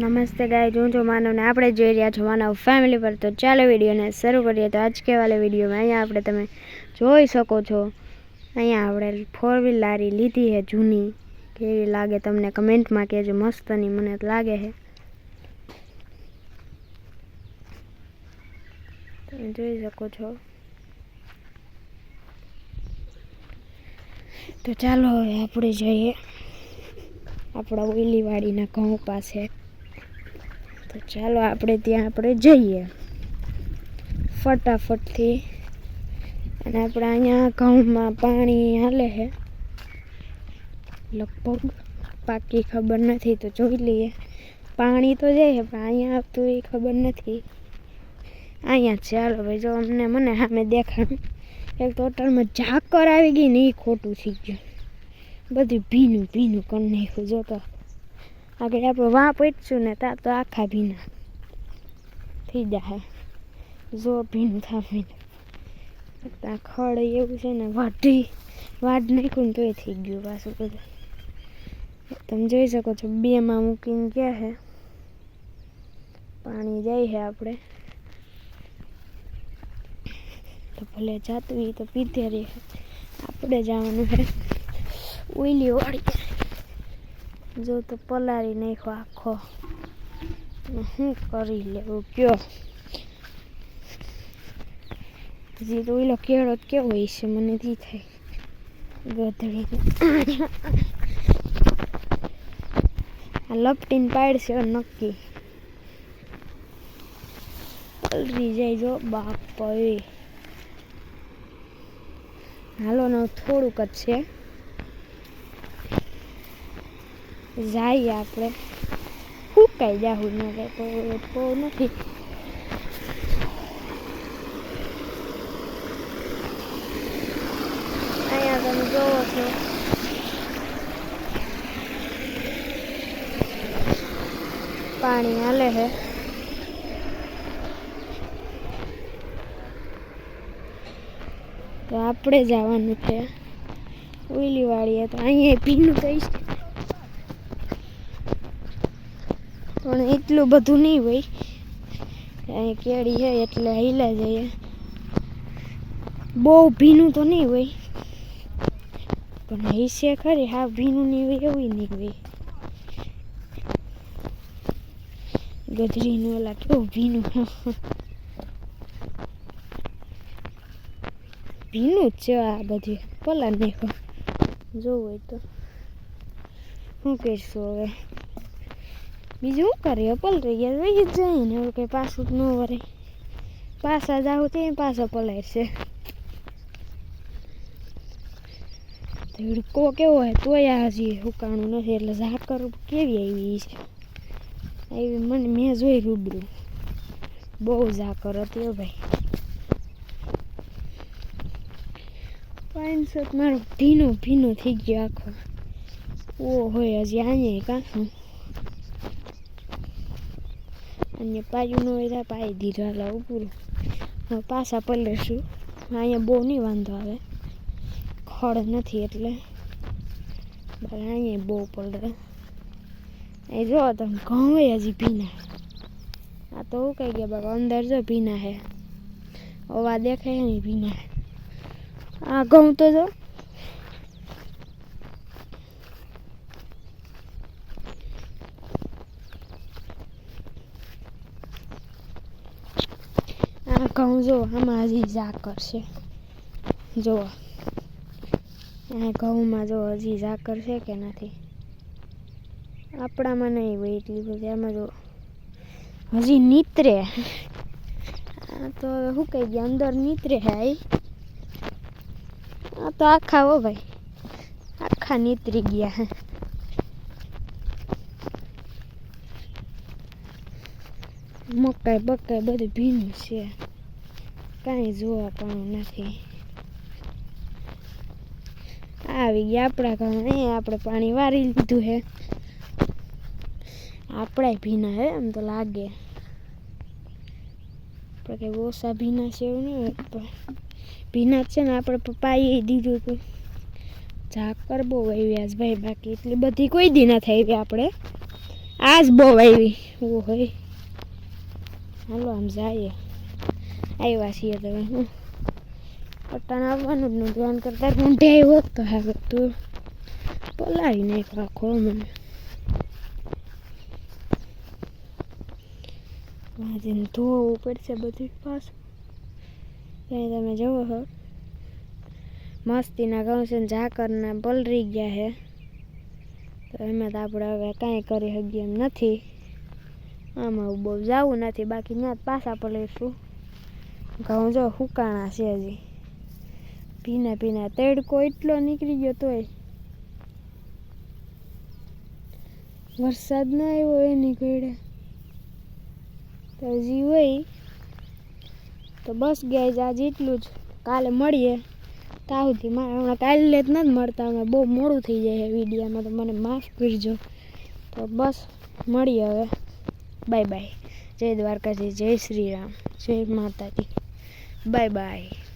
नमस्ते गाइस, जो मानव ने આપણે જોઈ રહ્યા છો માનવ ફેમિલી પર। તો ચાલો વિડીયોને શરૂ કરીએ। તો આજ કે વાલે વિડીયોમાં અહીંયા આપણે તમે જોઈ શકો છો, અહીંયા આપણે 4 વ્હીલ લારી લીધી છે જૂની। કેવી લાગે તમને કમેન્ટમાં કહેજો। મસ્તની મને લાગે છે, તમે જોઈ શકો છો। તો ચાલો હવે આપણે જઈએ આપણા ઓઈલીવાડીના ઘઉં પાસે। तो चलो આપણે ત્યાં આપણે જઈએ ફટાફટથી। અને આપણે અહીંયા ઘઉંમાં પાણી હાલે છે લગભગ, પાકી ખબર નથી તો જોઈ લઈએ। પાણી તો જાય પણ અહીંયા આવતું એ ખબર નથી। અહીંયા ચાલો ભાઈ, જો મને સામે દેખાણું એક ટોટલમાં ઝાકર આવી ગઈ ને એ ખોટું થઈ ગયું, બધું ભીનું ભીનું કરી નાખ્યું। જો તો આગળ આપણે વાં પીટશું ને ત્યાં તો આખા ભીના થઈ જાય। જો ભીનું થાવીને ત્યાં ખડ એવું છે ને, વાઢ નાખ્યું ને તોય થઈ ગયું પાછું બધું। તમે જોઈ શકો છો 2માં મૂકીને ગયા છે, પાણી જાય છે આપણે તો ભલે જાતું એ તો પીધે રહે। આપણે જવાનું છે ઓઈલીવાડી। जो तो पलारी नाखो आखो, शू करी लेवुं कयो। जी तो ओलो केळो केवो हशे मने दी थाय गधड़ी आ लपटीने पाडशे नक्की पलरी जाय। जो बाप रे, हालो ने थोड़ुंक ज छे, जाइए આપણે હુકાઈ જાહું ન તો નથી। અહીંયા તમે જોવો છો પાણી હાલે છે। તો આપણે જવાનું છે ઓઈલીવાડીએ। તો અહીંયા ભીનું કહીશ પણ એટલું બધું નહીં હોય, અહીં કેળી છે એટલે હિલા જઈએ। બહુ ભીનું તો નહીં હોય પણ હિસે ખરી, હા ભીનું નહીં હોય એવું નહીં હોય। ગધરીનું ઓલા કેવું ભીનું ભીનું જ છે આ બધી। પલા નાખો જોવું હોય તો શું કહીશું હવે, બીજું શું કરીએ। પલરી ગયા વહી જ જાય ને, એવું કંઈ પાછું ન વરે। પાછા જાવ તે પાછો પલાળશે। તડકો કેવો હોય તોય હજી હુકાણું નથી, એટલે ઝાકર કેવી આવી છે આવી મને મેં જોઈ રૂબરૂ, બહુ ઝાકર હતી હો ભાઈ। 500 મારો ભીનો થઈ ગયો આખો। ઓ હોય હજી અહીંયા કાંસું અને પાયું ન હોય પાઈ દીધું। હાલો પૂરું, હવે પાછા પલળશું। અહીંયા બહુ નહીં વાંધો આવે, ખડ નથી એટલે, બરાબર અહીંયા બહુ પલળે। એ જો તમે ઘઉં હજી ભીના, આ તો ઉકાઈ ગયા બાબા, અંદર જો ભીના છે, હવા દેખાય ને ભીના। આ ઘઉં તો જો ઘઉં જો આમાં હજી ઝાકર છે। જો આ ઘઉંમાં જો હજી ઝાકર છે કે નથી, આપણામાં નહીં હોય એટલી બધી, આમાં જો હજી નીતરે। આ તો શું કહી ગયા અંદર નીતરે છે, આ તો આખા હો ભાઈ, આખા નીતરી ગયા હે। મકાઈ બકાઈ બધું ભીનું છે, કાંઈ જોવા પણ નથી। આવી ગયા આપણા ઘઉં, અહીંયા આપણે પાણી વારી લીધું છે। આપણા ભીના હે એમ તો લાગે, આપણે કંઈ ઓછા ભીના છે એવું નહીં, ભીના છે ને। આપણે પપ્પાએ દીધું હતું ઝાકર બહુ આવી આજ ભાઈ, બાકી એટલી બધી કોઈ દી ના થઈ આપણે। આજ બહુ આવી હોય. હાલો આમ જઈએ, આવ્યા છીએ તમે હું પટ્ટાને આવવાનું જ નહોતું આમ કરતા ઊંધે આવ્યો તો હવે તું પલાવી નહીં રાખો મને વાંચીને ધોવું પડશે બધું પાછું. ત્યાં તમે જુઓ છો મસ્તીના ઘઉં છે ને ઝાકરના પલરી ગયા છે, તો એમાં તો આપણે હવે કાંઈ કરી શકીએ એમ નથી. આમાં બહુ જવું નથી, બાકી ત્યાં જ પાછા પલળીશું. ઘઉં જો સુકાણા છે હજી ભીના ભીના, તડકો એટલો નીકળી ગયો તોય વરસાદ ના આવ્યો એની ઘડે તો હજી હોય. તો બસ ગયા આજે એટલું જ, કાલે મળીએ. ત્યાં સુધી મારે હમણાં કાલે જ નથી મળતા, અમે બહુ મોડું થઈ જાય વિડીયામાં, તો મને માફ કરજો. તો બસ મળીએ હવે, બાય બાય. જય દ્વારકાજી, જય શ્રી રામ, જય માતાજી, બાય બાય.